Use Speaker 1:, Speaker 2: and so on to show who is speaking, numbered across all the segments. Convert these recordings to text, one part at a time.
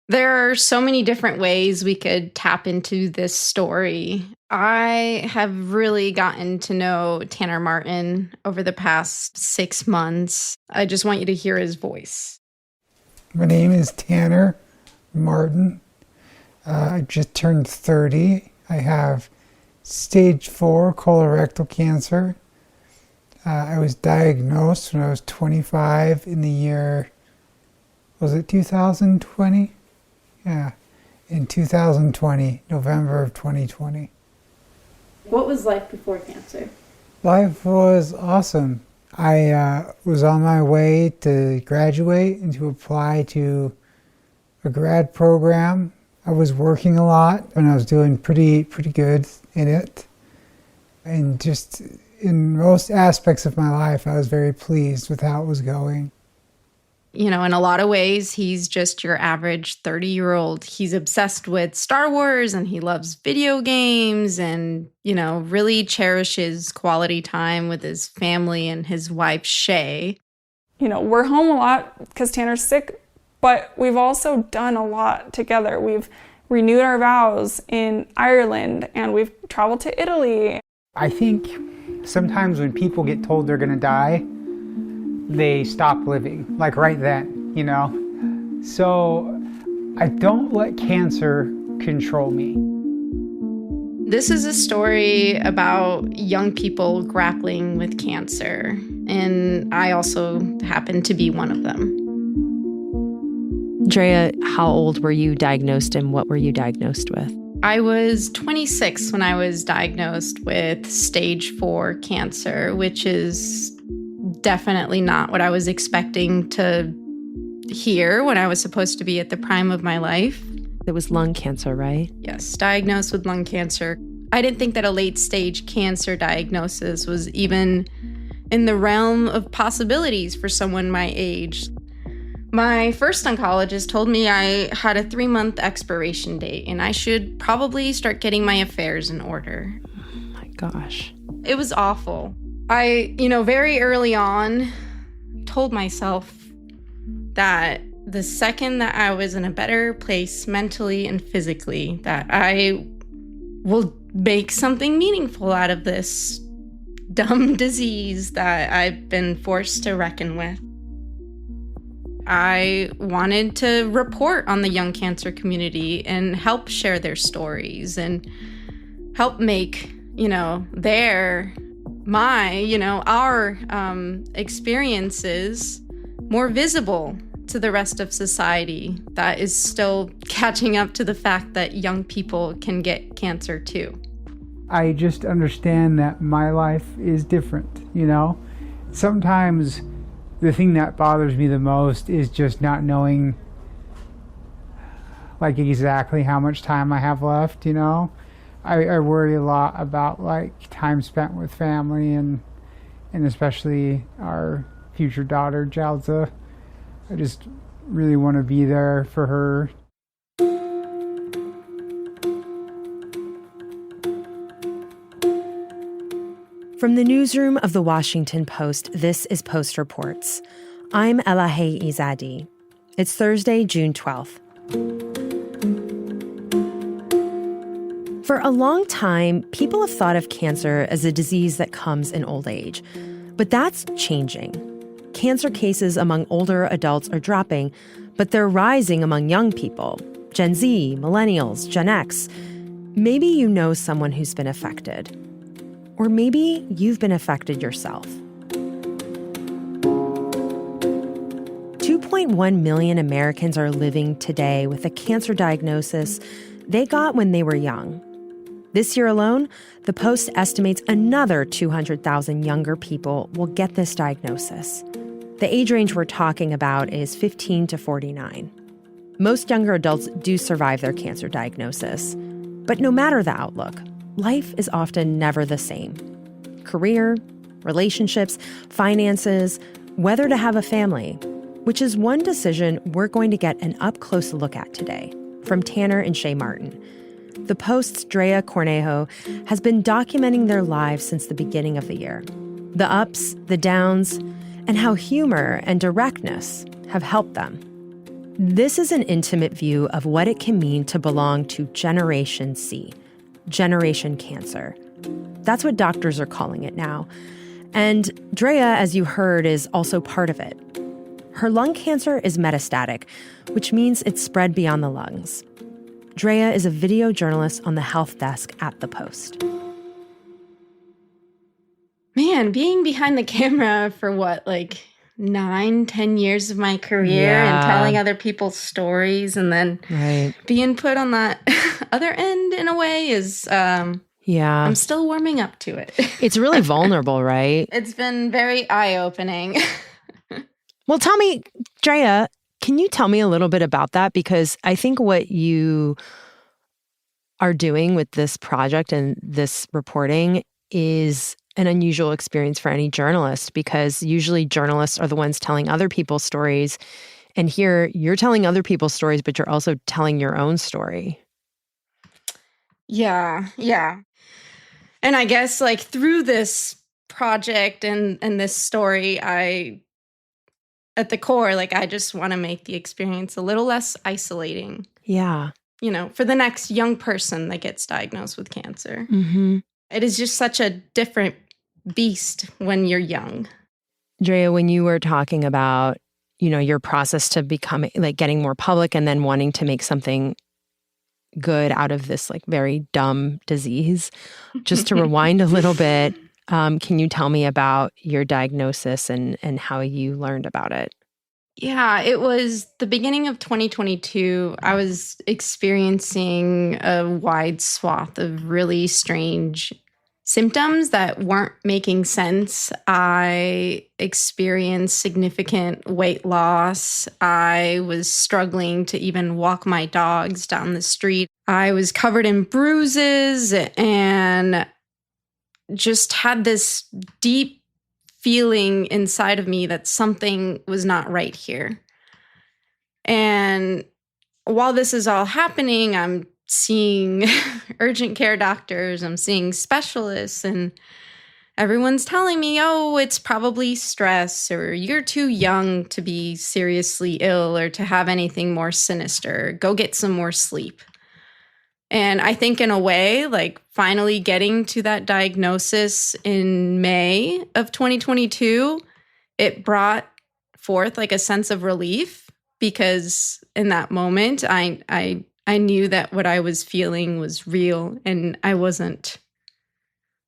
Speaker 1: There are so many different ways we could tap into this story. I have really gotten to know Tanner Martin over the past 6 months. I just want you to hear his voice.
Speaker 2: My name is Tanner Martin. I just turned 30. I have stage 4 colorectal cancer. I was diagnosed when I was 25 in the year, was it 2020? Yeah, in 2020, November of 2020.
Speaker 1: What was life before cancer?
Speaker 2: Life was awesome. I was on my way to graduate and to apply to a grad program. I was working a lot and I was doing pretty good in it. And just in most aspects of my life, I was very pleased with how it was going.
Speaker 1: You know, in a lot of ways, he's just your average 30-year-old. He's obsessed with Star Wars and he loves video games and, really cherishes quality time with his family and his wife, Shay.
Speaker 3: We're home a lot because Tanner's sick, but we've also done a lot together. We've renewed our vows in Ireland and we've traveled to Italy.
Speaker 4: I think sometimes when people get told they're going to die, they stop living, like right then, So I don't let cancer control me.
Speaker 1: This is a story about young people grappling with cancer, and I also happen to be one of them.
Speaker 5: Drea, how old were you diagnosed and what were you diagnosed with?
Speaker 1: I was 26 when I was diagnosed with stage 4 cancer, which is definitely not what I was expecting to hear when I was supposed to be at the prime of my life.
Speaker 5: It was lung cancer, right?
Speaker 1: Yes, diagnosed with lung cancer. I didn't think that a late-stage cancer diagnosis was even in the realm of possibilities for someone my age. My first oncologist told me I had a 3-month expiration date and I should probably start getting my affairs in order.
Speaker 5: Oh my gosh.
Speaker 1: It was awful. I, very early on told myself that the second that I was in a better place mentally and physically, that I will make something meaningful out of this dumb disease that I've been forced to reckon with. I wanted to report on the young cancer community and help share their stories and help make, our experiences more visible to the rest of society that is still catching up to the fact that young people can get cancer too.
Speaker 4: I just understand that my life is different, Sometimes the thing that bothers me the most is just not knowing exactly how much time I have left, I worry a lot about time spent with family and especially our future daughter, Jalza. I just really want to be there for her.
Speaker 5: From the newsroom of The Washington Post, this is Post Reports. I'm Elahe Izadi. It's Thursday, June 12th. For a long time, people have thought of cancer as a disease that comes in old age. But that's changing. Cancer cases among older adults are dropping, but they're rising among young people. Gen Z, millennials, Gen X. Maybe you know someone who's been affected. Or maybe you've been affected yourself. 2.1 million Americans are living today with a cancer diagnosis they got when they were young. This year alone, the Post estimates another 200,000 younger people will get this diagnosis. The age range we're talking about is 15 to 49. Most younger adults do survive their cancer diagnosis. But no matter the outlook, life is often never the same. Career, relationships, finances, whether to have a family, which is one decision we're going to get an up-close look at today from Tanner and Shay Martin. The Post's Drea Cornejo has been documenting their lives since the beginning of the year. The ups, the downs, and how humor and directness have helped them. This is an intimate view of what it can mean to belong to Generation C, Generation Cancer. That's what doctors are calling it now. And Drea, as you heard, is also part of it. Her lung cancer is metastatic, which means it's spread beyond the lungs. Drea is a video journalist on the health desk at The Post.
Speaker 1: Man, being behind the camera for 9-10 years of my career and telling other people's stories and then being put on that other end in a way is, I'm still warming up to it.
Speaker 5: It's really vulnerable, right?
Speaker 1: It's been very eye-opening.
Speaker 5: Well, tell me, Drea, can you tell me a little bit about that? Because I think what you are doing with this project and this reporting is an unusual experience for any journalist, because usually journalists are the ones telling other people's stories. And here you're telling other people's stories, but you're also telling your own story.
Speaker 1: Yeah. And I guess through this project and this story, at the core, I just want to make the experience a little less isolating.
Speaker 5: Yeah.
Speaker 1: For the next young person that gets diagnosed with cancer.
Speaker 5: Mm-hmm.
Speaker 1: It is just such a different beast when you're young.
Speaker 5: Drea, when you were talking about, your process to becoming, getting more public and then wanting to make something good out of this, very dumb disease, just to rewind a little bit, can you tell me about your diagnosis and how you learned about it?
Speaker 1: Yeah, it was the beginning of 2022. I was experiencing a wide swath of really strange symptoms that weren't making sense. I experienced significant weight loss. I was struggling to even walk my dogs down the street. I was covered in bruises and just had this deep feeling inside of me that something was not right here. And while this is all happening, I'm seeing urgent care doctors, I'm seeing specialists, and everyone's telling me, oh, it's probably stress, or you're too young to be seriously ill or to have anything more sinister. Go get some more sleep. And I think in a way, finally getting to that diagnosis in May of 2022, it brought forth a sense of relief, because in that moment, I knew that what I was feeling was real and I wasn't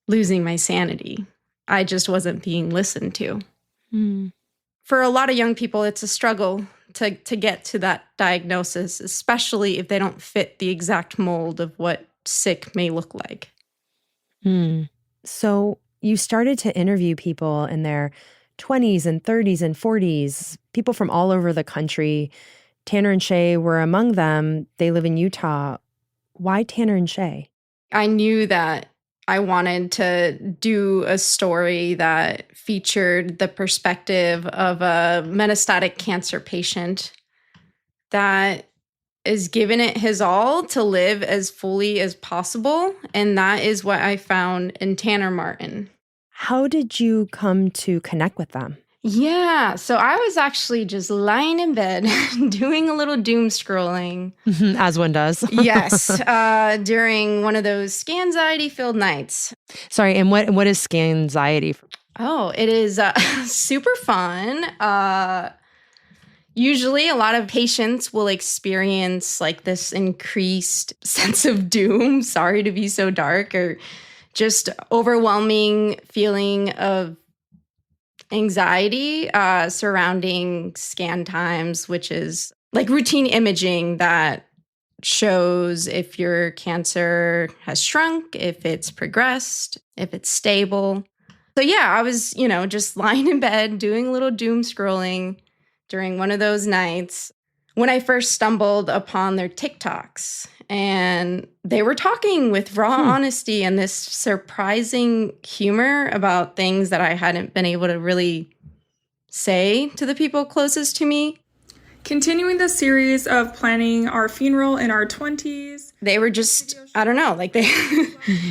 Speaker 1: losing my sanity. I just wasn't being listened to.
Speaker 5: Mm.
Speaker 1: For a lot of young people, it's a struggle to get to that diagnosis, especially if they don't fit the exact mold of what sick may look like.
Speaker 5: Mm. So you started to interview people in their 20s and 30s and 40s, people from all over the country. Tanner and Shay were among them. They live in Utah. Why Tanner and Shay?
Speaker 1: I knew that I wanted to do a story that featured the perspective of a metastatic cancer patient that is giving it his all to live as fully as possible. And that is what I found in Tanner Martin.
Speaker 5: How did you come to connect with them?
Speaker 1: Yeah, so I was actually just lying in bed doing a little doom scrolling.
Speaker 5: As one does.
Speaker 1: Yes, during one of those scanxiety-filled nights.
Speaker 5: Sorry, and what is scanxiety?
Speaker 1: Oh, it is super fun. Usually a lot of patients will experience this increased sense of doom, sorry to be so dark, or just overwhelming feeling of anxiety surrounding scan times, which is routine imaging that shows if your cancer has shrunk, if it's progressed, if it's stable. So yeah, I was, just lying in bed doing a little doom scrolling during one of those nights when I first stumbled upon their TikToks. And they were talking with raw honesty and this surprising humor about things that I hadn't been able to really say to the people closest to me.
Speaker 3: Continuing the series of planning our funeral in our 20s.
Speaker 1: They were just, I don't know,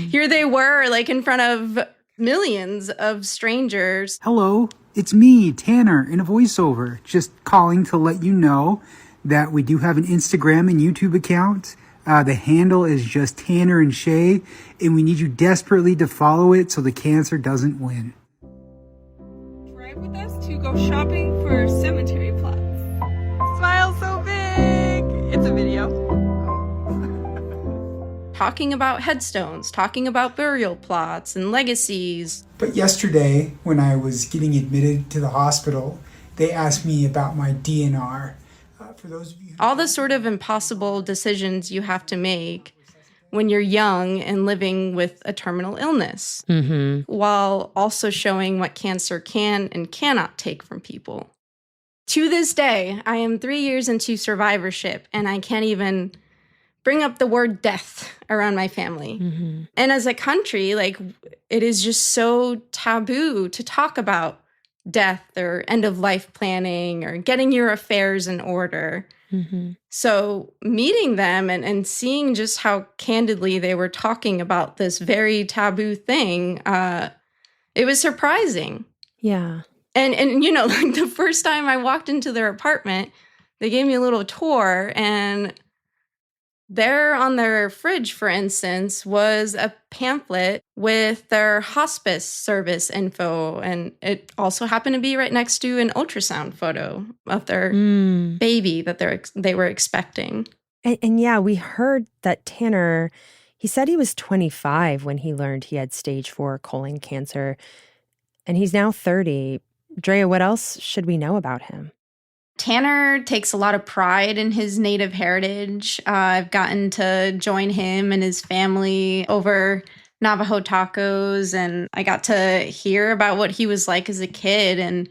Speaker 1: here they were, in front of millions of strangers.
Speaker 6: Hello, it's me, Tanner, in a voiceover, just calling to let you know
Speaker 2: that we do have an Instagram and YouTube account. The handle is just Tanner and Shay, and we need you desperately to follow it so the cancer doesn't win.
Speaker 3: Drive with us to go shopping for cemetery plots. Smile so big! It's a video.
Speaker 1: Talking about headstones, talking about burial plots and legacies.
Speaker 2: But yesterday, when I was getting admitted to the hospital, they asked me about my DNR. For those of you
Speaker 1: All the sort of impossible decisions you have to make when you're young and living with a terminal illness, while also showing what cancer can and cannot take from people. To this day, I am 3 years into survivorship, and I can't even bring up the word death around my family. And as a country, like, it is just so taboo to talk about death or end of life planning or getting your affairs in order. So meeting them and seeing just how candidly they were talking about this very taboo thing, it was surprising.
Speaker 5: Yeah.
Speaker 1: And you know, like the first time I walked into their apartment, they gave me a little tour, and there on their fridge, for instance, was a pamphlet with their hospice service info. And it also happened to be right next to an ultrasound photo of their baby that they were expecting.
Speaker 5: And yeah, we heard that Tanner, he said he was 25 when he learned he had stage 4 colon cancer. And he's now 30. Drea, what else should we know about him?
Speaker 1: Tanner takes a lot of pride in his native heritage. I've gotten to join him and his family over Navajo tacos, and I got to hear about what he was like as a kid. And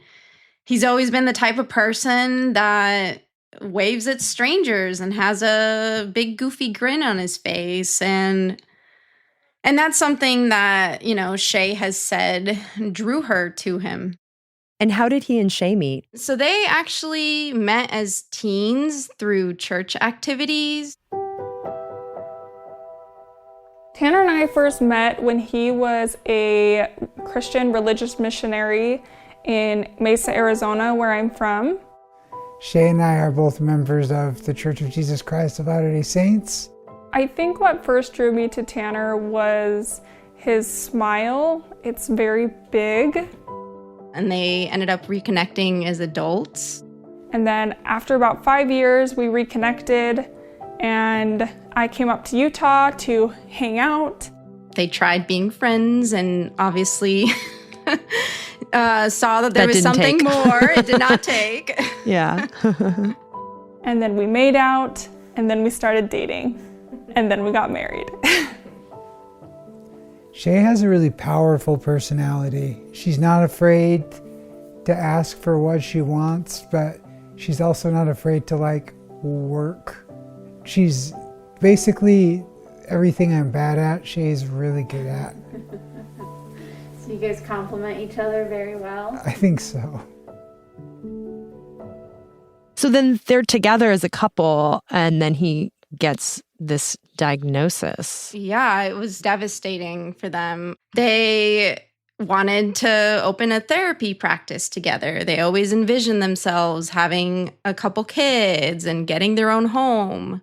Speaker 1: he's always been the type of person that waves at strangers and has a big goofy grin on his face. And that's something that, you know, Shay has said drew her to him.
Speaker 5: And how did he and Shay meet?
Speaker 1: So they actually met as teens through church activities.
Speaker 3: Tanner and I first met when he was a Christian religious missionary in Mesa, Arizona, where I'm from.
Speaker 2: Shay and I are both members of the Church of Jesus Christ of Latter-day Saints.
Speaker 3: I think what first drew me to Tanner was his smile. It's very big.
Speaker 1: And they ended up reconnecting as adults.
Speaker 3: And then after about 5 years, we reconnected, and I came up to Utah to hang out.
Speaker 1: They tried being friends and obviously saw that there was something more. It did not take.
Speaker 5: Yeah.
Speaker 3: And then we made out, and then we started dating, and then we got married.
Speaker 2: Shay has a really powerful personality. She's not afraid to ask for what she wants, but she's also not afraid to work. She's basically everything I'm bad at, Shay's really good at.
Speaker 6: So you guys complement each other very well?
Speaker 2: I think so.
Speaker 5: So then they're together as a couple, and then he gets this diagnosis.
Speaker 1: Yeah, it was devastating for them. They wanted to open a therapy practice together. They always envisioned themselves having a couple kids and getting their own home.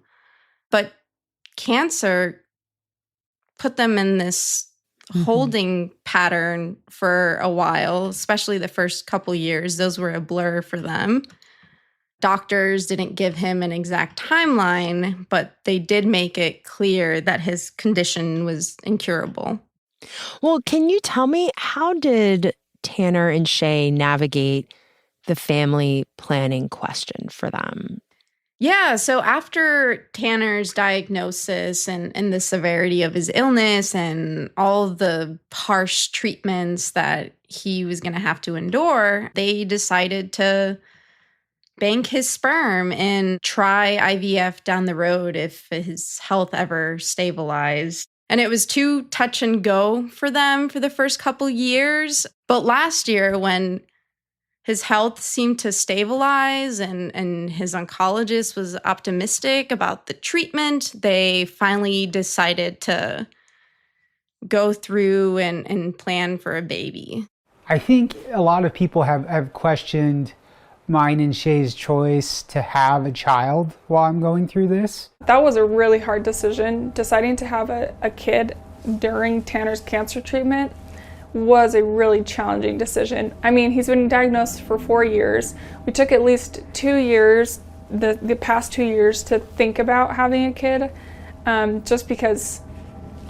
Speaker 1: But cancer put them in this holding pattern for a while, especially the first couple years. Those were a blur for them. Doctors didn't give him an exact timeline, but they did make it clear that his condition was incurable.
Speaker 5: Well, can you tell me, how did Tanner and Shay navigate the family planning question for them?
Speaker 1: Yeah, so after Tanner's diagnosis and the severity of his illness and all the harsh treatments that he was going to have to endure, they decided to bank his sperm and try IVF down the road if his health ever stabilized. And it was too touch and go for them for the first couple years. But last year, when his health seemed to stabilize and his oncologist was optimistic about the treatment, they finally decided to go through and plan for a baby.
Speaker 4: I think a lot of people have questioned mine and Shay's choice to have a child while I'm going through this.
Speaker 3: That was a really hard decision. Deciding to have a kid during Tanner's cancer treatment was a really challenging decision. I mean, he's been diagnosed for 4 years. We took at least 2 years, the past 2 years, to think about having a kid, just because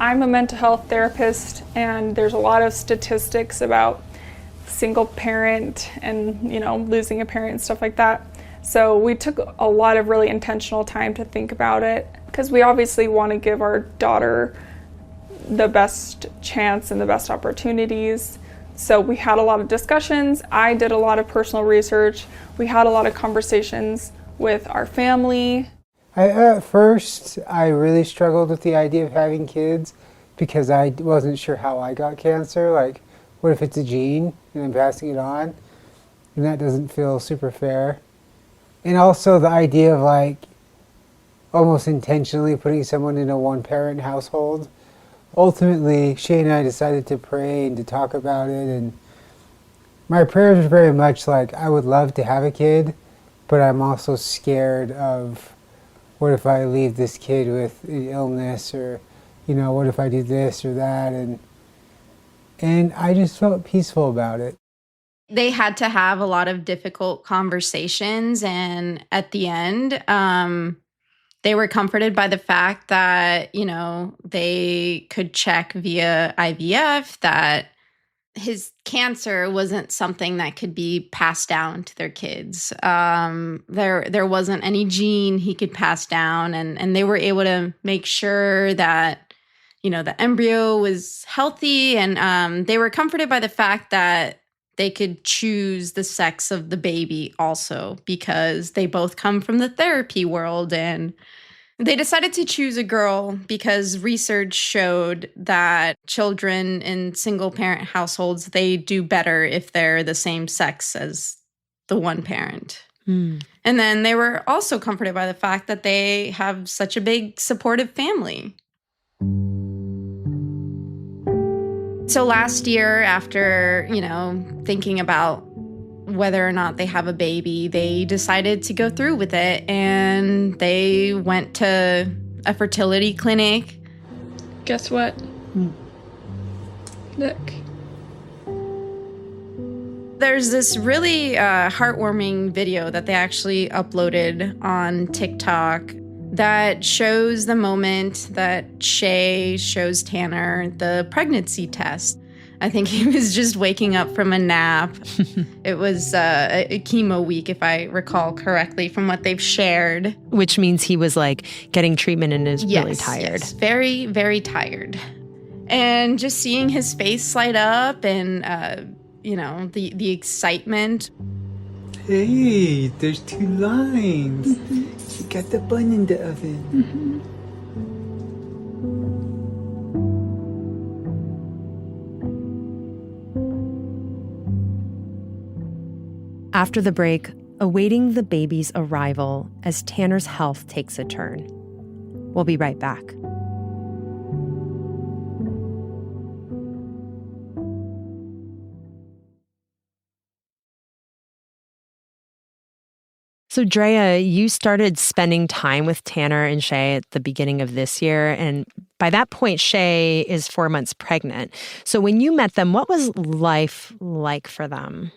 Speaker 3: I'm a mental health therapist and there's a lot of statistics about single parent and, losing a parent and stuff like that. So we took a lot of really intentional time to think about it, because we obviously want to give our daughter the best chance and the best opportunities. So we had a lot of discussions. I did a lot of personal research. We had a lot of conversations with our family.
Speaker 2: At first, I really struggled with the idea of having kids because I wasn't sure how I got cancer. Like, what if it's a gene and I'm passing it on? And that doesn't feel super fair. And also the idea of like almost intentionally putting someone in a one-parent household. Ultimately, Shay and I decided to pray and to talk about it, and my prayers were very much like, I would love to have a kid, but I'm also scared of what if I leave this kid with an illness, or what if I do this or that, and I just felt peaceful about it.
Speaker 1: They had to have a lot of difficult conversations, and at the end, they were comforted by the fact that, they could check via IVF, that his cancer wasn't something that could be passed down to their kids. There wasn't any gene he could pass down, and they were able to make sure that, the embryo was healthy, and they were comforted by the fact that they could choose the sex of the baby also, because they both come from the therapy world, and they decided to choose a girl because research showed that children in single-parent households, they do better if they're the same sex as the one parent. And then they were also comforted by the fact that they have such a big supportive family. So last year, after, thinking about whether or not they have a baby, they decided to go through with it, and they went to a fertility clinic.
Speaker 3: Guess what? Look.
Speaker 1: There's this really heartwarming video that they actually uploaded on TikTok that shows the moment that Shay shows Tanner the pregnancy test. I think he was just waking up from a nap. It was a chemo week, if I recall correctly, from what they've shared.
Speaker 5: Which means he was like getting treatment and is really tired.
Speaker 1: Yes, very, very tired. And just seeing his face light up and, the excitement.
Speaker 2: Hey, there's 2 lines. You got the bun in the oven.
Speaker 5: After the break, awaiting the baby's arrival as Tanner's health takes a turn. We'll be right back. So Drea, you started spending time with Tanner and Shay at the beginning of this year, and by that point, Shay is 4 months pregnant. So when you met them, what was life like for them?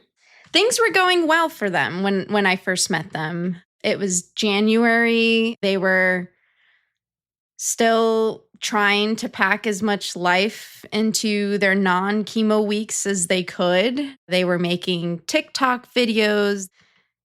Speaker 1: Things were going well for them when I first met them. It was January. They were still trying to pack as much life into their non-chemo weeks as they could. They were making TikTok videos.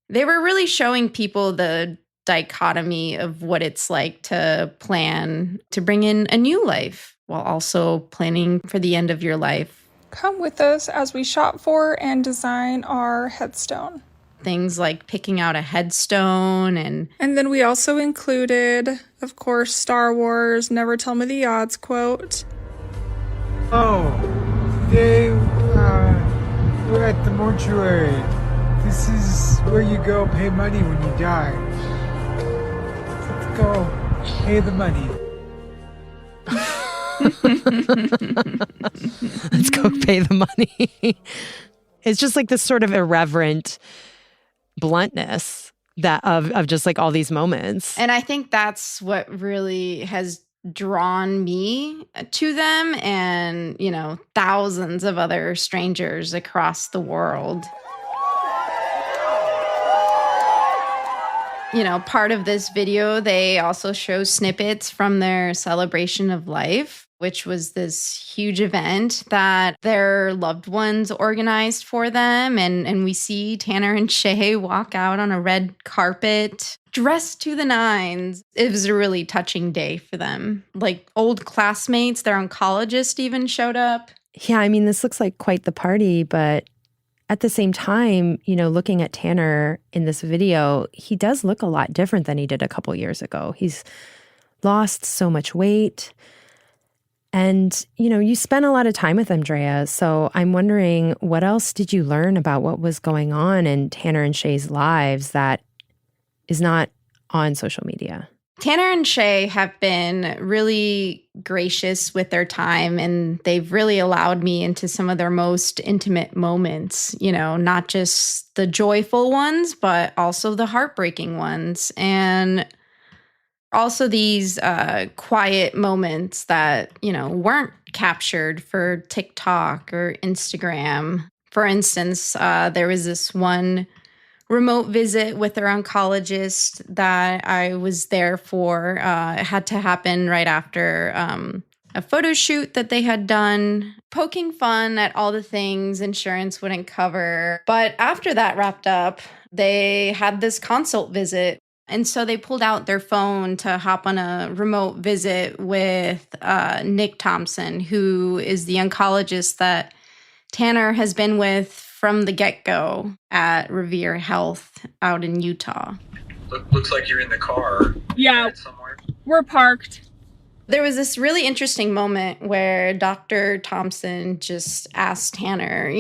Speaker 1: They were really showing people the dichotomy of what it's like to plan to bring in a new life while also planning for the end of your life.
Speaker 3: Come with us as we shop for and design our headstone.
Speaker 1: Things like picking out a headstone and
Speaker 3: then we also included, of course, Star Wars, never tell me the odds quote.
Speaker 2: Oh, we're at the mortuary. This is where you go pay money when you die. Let's go pay the money.
Speaker 5: Let's go pay the money. It's just like this sort of irreverent bluntness that of just like all these moments.
Speaker 1: And I think that's what really has drawn me to them and, thousands of other strangers across the world. Part of this video, they also show snippets from their celebration of life, which was this huge event that their loved ones organized for them. And we see Tanner and Shay walk out on a red carpet, dressed to the nines. It was a really touching day for them. Like old classmates, their oncologist even showed up.
Speaker 5: Yeah, I mean, this looks like quite the party, but at the same time, looking at Tanner in this video, he does look a lot different than he did a couple years ago. He's lost so much weight. And, you spent a lot of time with him, Drea. So I'm wondering, what else did you learn about what was going on in Tanner and Shay's lives that is not on social media?
Speaker 1: Tanner and Shay have been really gracious with their time, and they've really allowed me into some of their most intimate moments, not just the joyful ones, but also the heartbreaking ones. And also these quiet moments that, weren't captured for TikTok or Instagram. For instance, there was this one remote visit with their oncologist that I was there for. It had to happen right after a photo shoot that they had done, poking fun at all the things insurance wouldn't cover. But after that wrapped up, they had this consult visit. And so they pulled out their phone to hop on a remote visit with Nick Thompson, who is the oncologist that Tanner has been with from the get-go at Revere Health out in Utah.
Speaker 7: Looks like you're in the car.
Speaker 3: Yeah,
Speaker 7: Somewhere.
Speaker 3: we're parked.
Speaker 1: There was this really interesting moment where Dr. Thompson just asked Tanner,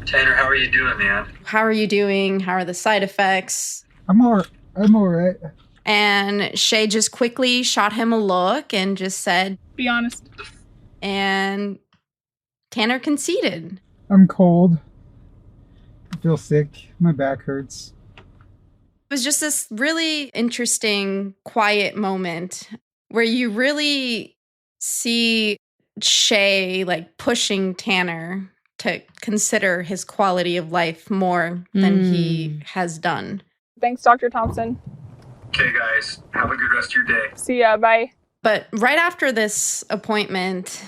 Speaker 7: Tanner, how are you doing, man?
Speaker 1: how are you doing? How are the side effects?
Speaker 2: I'm all right.
Speaker 1: And Shay just quickly shot him a look and just said,
Speaker 3: Be honest.
Speaker 1: and Tanner conceded.
Speaker 2: I'm cold. I feel sick. My back hurts.
Speaker 1: It was just this really interesting, quiet moment where you really see Shay like pushing Tanner to consider his quality of life more than he has done.
Speaker 3: Thanks, Dr. Thompson.
Speaker 7: Okay, guys. Have a good rest of your day.
Speaker 3: See ya. Bye.
Speaker 1: But right after this appointment,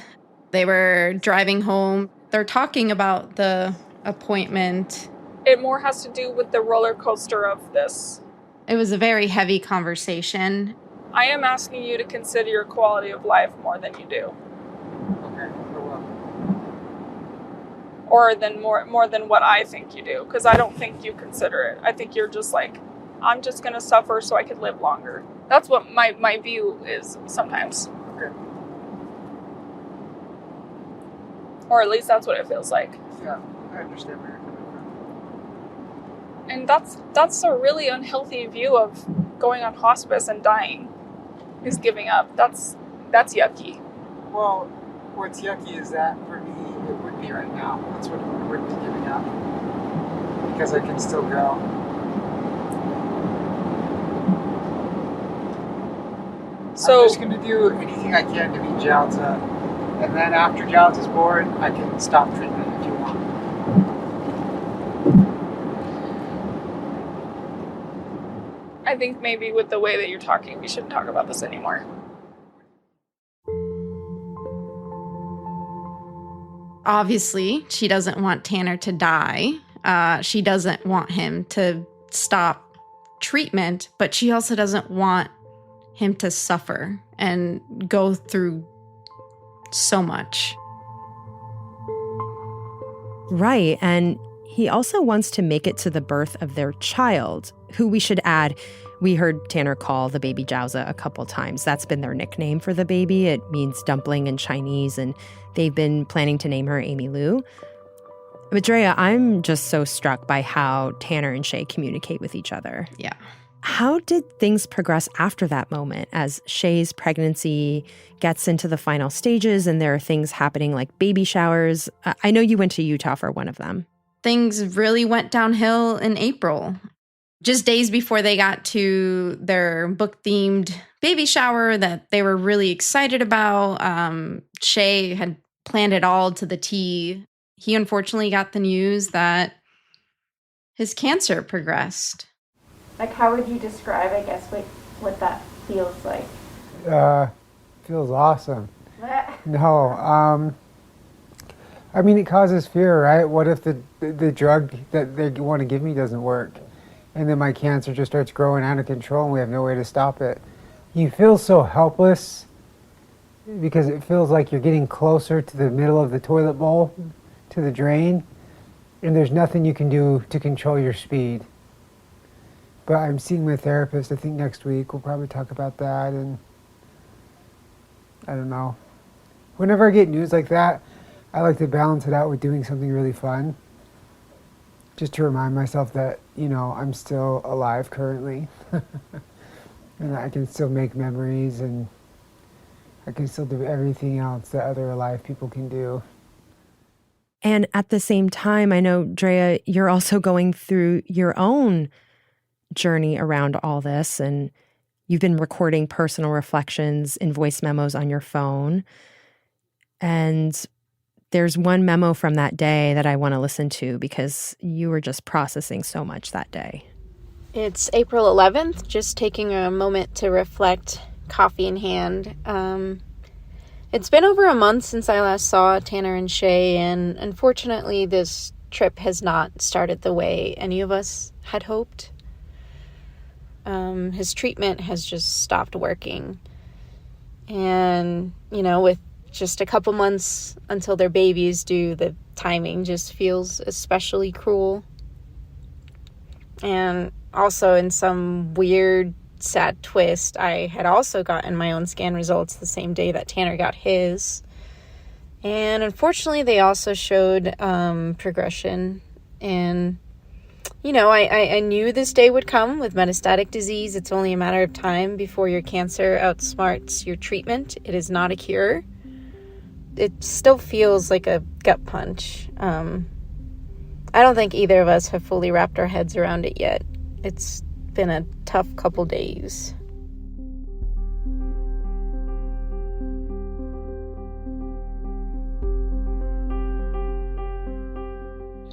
Speaker 1: they were driving home. They're talking about the appointment.
Speaker 3: It more has to do with the roller coaster of this.
Speaker 1: It was a very heavy conversation.
Speaker 3: I am asking you to consider your quality of life more than you do.
Speaker 2: Okay, well.
Speaker 3: Or than more than what I think you do, because I don't think you consider it. I think you're just like, I'm just going to suffer so I can live longer. That's what my view is sometimes.
Speaker 2: Okay.
Speaker 3: Or at least that's what it feels like.
Speaker 2: Yeah, I understand where you're coming from.
Speaker 3: And that's a really unhealthy view of going on hospice and dying, is giving up. That's yucky.
Speaker 2: Well, what's yucky is that for me, it would be right now. That's what it would be giving up. Because I can still go.
Speaker 3: So
Speaker 2: I'm just going to do anything I can to beat Jalta. And then after Jalta's born, I can stop treatment if you want.
Speaker 3: I think maybe with the way that you're talking, we shouldn't talk about this anymore.
Speaker 1: Obviously, she doesn't want Tanner to die. She doesn't want him to stop treatment, but she also doesn't want him to suffer and go through so much.
Speaker 5: Right. And he also wants to make it to the birth of their child, who we should add, we heard Tanner call the baby Jiaozi a couple times. That's been their nickname for the baby. It means dumpling in Chinese, and they've been planning to name her Amy Lu. But Drea, I'm just so struck by how Tanner and Shay communicate with each other.
Speaker 1: Yeah.
Speaker 5: How did things progress after that moment as Shay's pregnancy gets into the final stages and there are things happening like baby showers? I know you went to Utah for one of them.
Speaker 1: Things really went downhill in April. just days before they got to their book-themed baby shower that they were really excited about. Shay had planned it all to the T. He unfortunately got the news that his cancer progressed.
Speaker 6: Like, how would you describe, I guess, what that feels like?
Speaker 2: Feels awesome. No, I mean, it causes fear, right? What if the drug that they want to give me doesn't work? And then my cancer just starts growing out of control and we have no way to stop it. You feel so helpless because it feels like you're getting closer to the middle of the toilet bowl, to the drain, and there's nothing you can do to control your speed. But I'm seeing my therapist, I think next week. We'll probably talk about that, and I don't know. Whenever I get news like that, I like to balance it out with doing something really fun. Just to remind myself that, I'm still alive currently. And I can still make memories and I can still do everything else that other alive people can do.
Speaker 5: And at the same time, I know, Drea, you're also going through your own journey around all this, and you've been recording personal reflections in voice memos on your phone. And there's one memo from that day that I want to listen to because you were just processing so much that day.
Speaker 8: It's April 11th, just taking a moment to reflect, coffee in hand. It's been over a month since I last saw Tanner and Shay, and unfortunately this trip has not started the way any of us had hoped. His treatment has just stopped working. And, with just a couple months until their babies due, the timing just feels especially cruel. And also, in some weird, sad twist, I had also gotten my own scan results the same day that Tanner got his. And unfortunately, they also showed progression. And, I knew this day would come with metastatic disease. It's only a matter of time before your cancer outsmarts your treatment. It is not a cure. It still feels like a gut punch. I don't think either of us have fully wrapped our heads around it yet. It's been a tough couple days.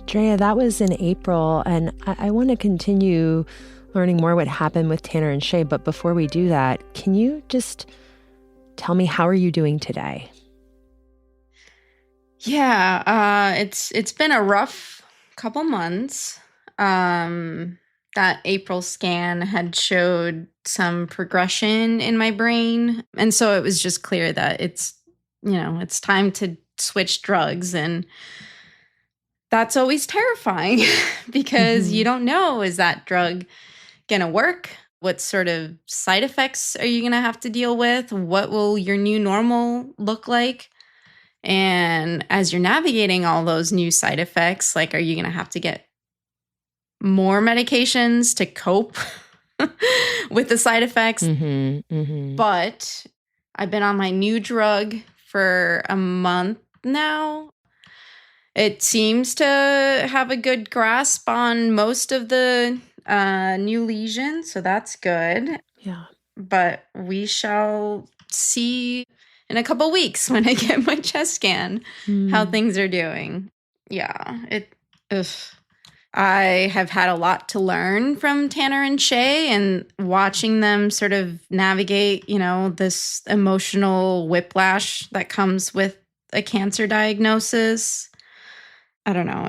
Speaker 5: Drea, that was in April, and I want to continue learning more what happened with Tanner and Shay. But before we do that, can you just tell me, how are you doing today?
Speaker 1: Yeah, it's been a rough couple months. That April scan had showed some progression in my brain. And so it was just clear that it's time to switch drugs. And that's always terrifying because you don't know, is that drug going to work? What sort of side effects are you going to have to deal with? What will your new normal look like? And as you're navigating all those new side effects, are you going to have to get more medications to cope with the side effects? But I've been on my new drug for a month now. It seems to have a good grasp on most of the new lesions, so that's good.
Speaker 5: Yeah.
Speaker 1: But we shall see in a couple weeks when I get my chest scan how things are doing. Yeah, I have had a lot to learn from Tanner and Shay, and watching them sort of navigate, this emotional whiplash that comes with a cancer diagnosis. I don't know.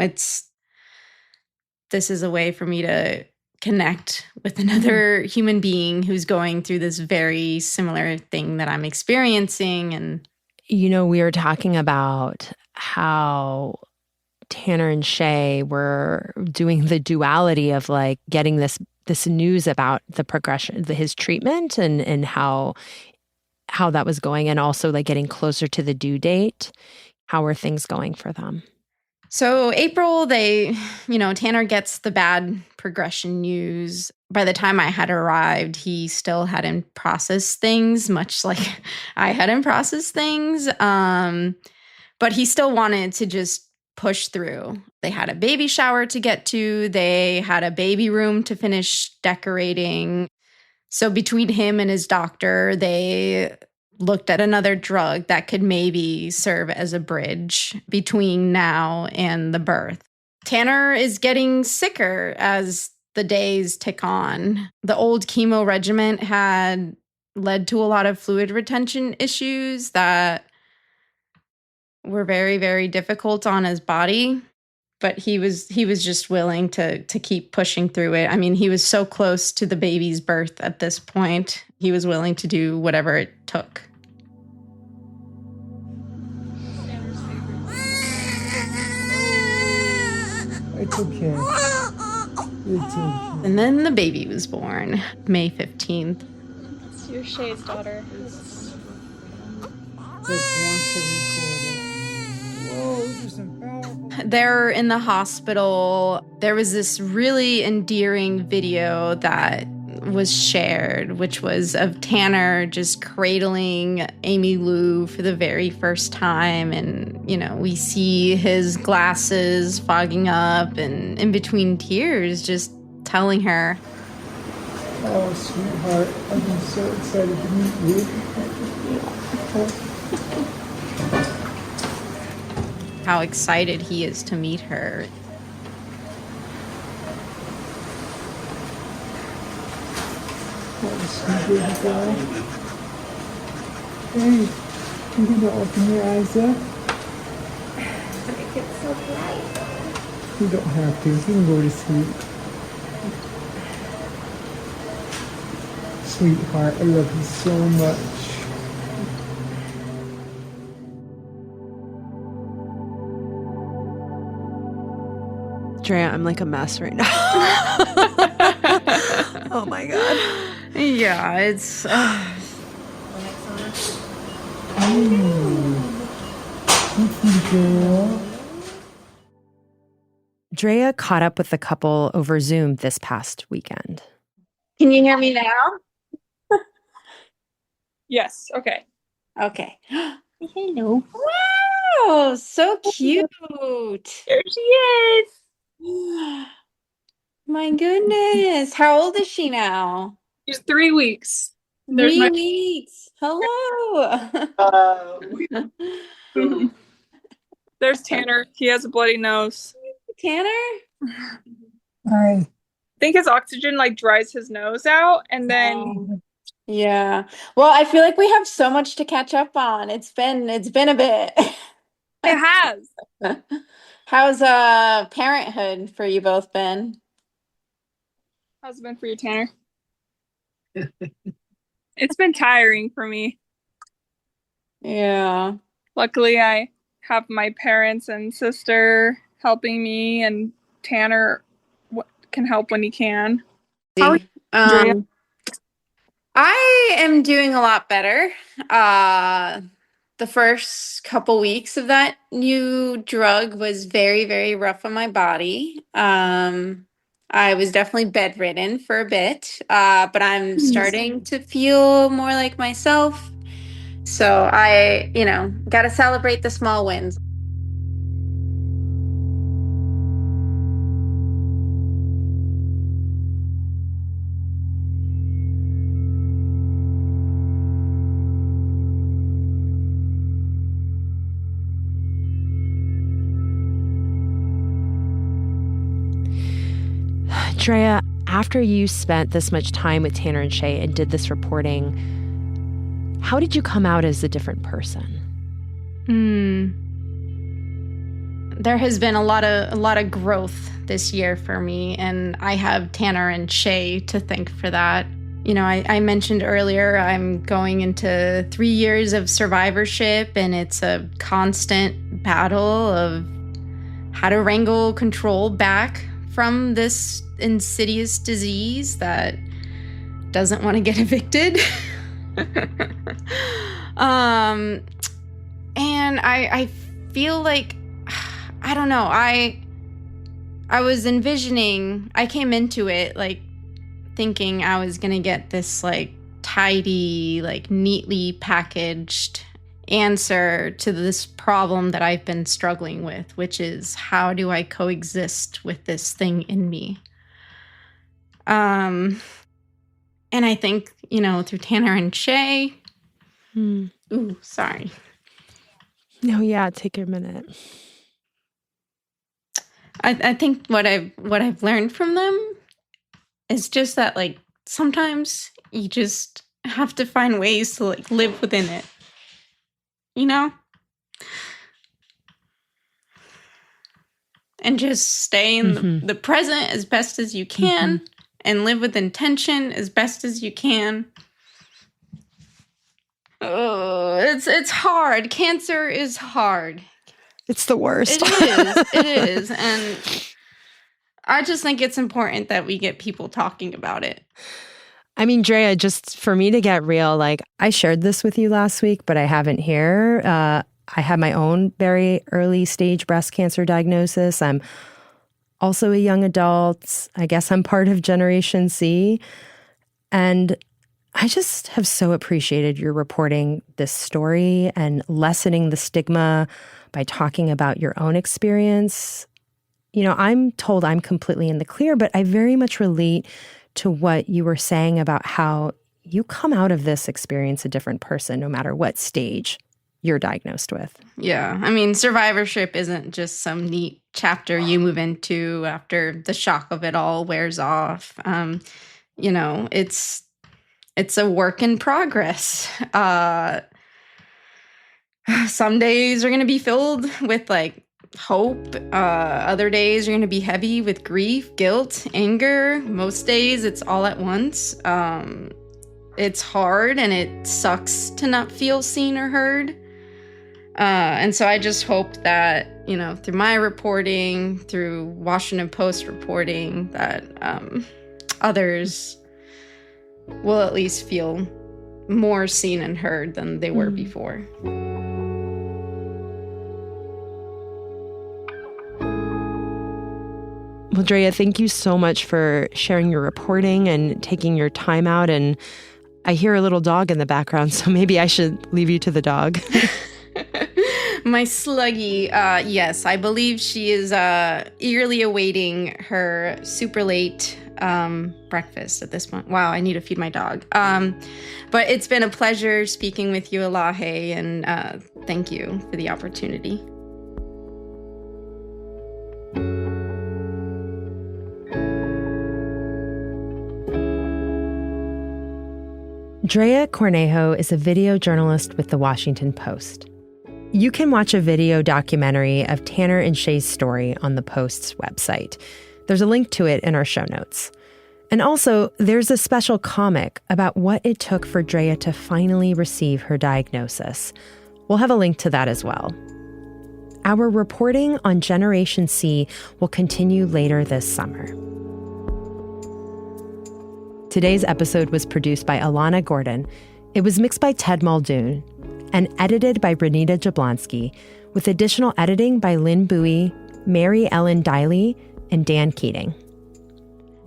Speaker 1: This is a way for me to connect with another human being who's going through this very similar thing that I'm experiencing. And,
Speaker 5: we were talking about how Tanner and Shay were doing the duality of getting this news about the progression, his treatment and how that was going, and also getting closer to the due date. How were things going for them?
Speaker 1: So April, Tanner gets the bad progression news. By the time I had arrived, he still hadn't processed things, much like I hadn't processed things. But he still wanted to just push through. They had a baby shower to get to. They had a baby room to finish decorating. So between him and his doctor, they looked at another drug that could maybe serve as a bridge between now and the birth. Tanner is getting sicker as the days tick on. The old chemo regimen had led to a lot of fluid retention issues that were very, very difficult on his body. But he was just willing to keep pushing through it. I mean, he was so close to the baby's birth at this point. He was willing to do whatever it took.
Speaker 2: It's okay. It's okay.
Speaker 1: And then the baby was born, May 15th.
Speaker 3: You're Shay's daughter.
Speaker 1: They're in the hospital. There was this really endearing video that was shared, which was of Tanner just cradling Amy Lou for the very first time. And, we see his glasses fogging up and in between tears, just telling her,
Speaker 2: "Oh, sweetheart, I've been so excited to meet you."
Speaker 1: how excited he is to meet her.
Speaker 2: Hey, you gonna open your eyes up?
Speaker 6: It's so bright.
Speaker 2: You don't have to. You can go to sleep. Sweetheart, I love you so much.
Speaker 5: Drea, I'm like a mess right now. Oh my God.
Speaker 1: Yeah, it's...
Speaker 5: Drea caught up with the couple over Zoom this past weekend.
Speaker 6: Can you hear me now?
Speaker 3: Yes. Okay.
Speaker 6: Okay. Hello.
Speaker 1: Wow, so cute.
Speaker 6: There she is.
Speaker 1: My goodness. How old is she now?
Speaker 3: She's 3 weeks.
Speaker 1: 3 weeks. Hello.
Speaker 3: There's Tanner. He has a bloody nose.
Speaker 1: Tanner?
Speaker 2: Hi.
Speaker 3: I think his oxygen dries his nose out, and then
Speaker 1: Yeah. Well, I feel like we have so much to catch up on. It's been a bit.
Speaker 3: it has.
Speaker 1: How's parenthood for you both been?
Speaker 3: How's it been for you, Tanner? It's been tiring for me.
Speaker 1: Yeah.
Speaker 3: Luckily, I have my parents and sister helping me, and Tanner can help when he can. How are you, Drea?
Speaker 1: I am doing a lot better. The first couple weeks of that new drug was very, very rough on my body. I was definitely bedridden for a bit, but I'm starting to feel more like myself. So I, got to celebrate the small wins.
Speaker 5: Drea, after you spent this much time with Tanner and Shay and did this reporting, how did you come out as a different person?
Speaker 1: There has been a lot of growth this year for me, and I have Tanner and Shay to thank for that. I mentioned earlier I'm going into 3 years of survivorship, and it's a constant battle of how to wrangle control back from this insidious disease that doesn't want to get evicted. And I feel like, I don't know, I was envisioning, I came into it thinking I was gonna get this tidy, neatly packaged answer to this problem that I've been struggling with, which is how do I coexist with this thing in me? And I think, through Tanner and Shay. Ooh, sorry.
Speaker 5: No, yeah, take your minute.
Speaker 1: I think what I've learned from them is just that, like, sometimes you just have to find ways to, like, live within it. And just stay in the present as best as you can and live with intention as best as you can. Oh, it's hard. Cancer is hard.
Speaker 5: It's the worst.
Speaker 1: It is. And I just think it's important that we get people talking about it.
Speaker 5: I mean, Drea, just for me to get real, like, I shared this with you last week, but I haven't here. I had my own very early stage breast cancer diagnosis. I'm also a young adult. I guess I'm part of Generation C. And I just have so appreciated your reporting this story and lessening the stigma by talking about your own experience. I'm told I'm completely in the clear, but I very much relate to what you were saying about how you come out of this experience a different person, no matter what stage you're diagnosed with.
Speaker 1: Yeah. I mean, survivorship isn't just some neat chapter you move into after the shock of it all wears off. It's a work in progress. Some days are going to be filled with, like, hope. Other days are going to be heavy with grief, guilt, anger. Most days it's all at once. It's hard and it sucks to not feel seen or heard. And so I just hope that, through my reporting, through Washington Post reporting, that others will at least feel more seen and heard than they were before.
Speaker 5: Well, Drea, thank you so much for sharing your reporting and taking your time out. And I hear a little dog in the background, so maybe I should leave you to the dog.
Speaker 1: My Sluggy, yes, I believe she is eagerly awaiting her super late breakfast at this point. Wow, I need to feed my dog. But it's been a pleasure speaking with you, Elahe, and thank you for the opportunity.
Speaker 5: Drea Cornejo is a video journalist with The Washington Post. You can watch a video documentary of Tanner and Shay's story on the Post's website. There's a link to it in our show notes. And also, there's a special comic about what it took for Drea to finally receive her diagnosis. We'll have a link to that as well. Our reporting on Generation C will continue later this summer. Today's episode was produced by Alana Gordon. It was mixed by Ted Muldoon and edited by Renita Jablonski, with additional editing by Lynn Bowie, Mary Ellen Diley, and Dan Keating.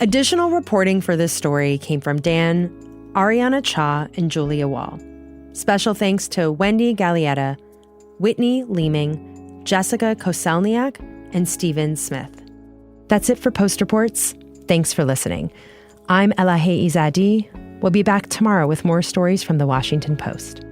Speaker 5: Additional reporting for this story came from Dan, Ariana Cha, and Julia Wall. Special thanks to Wendy Gallietta, Whitney Leeming, Jessica Koselniak, and Stephen Smith. That's it for Post Reports. Thanks for listening. I'm Elahe Izadi. We'll be back tomorrow with more stories from The Washington Post.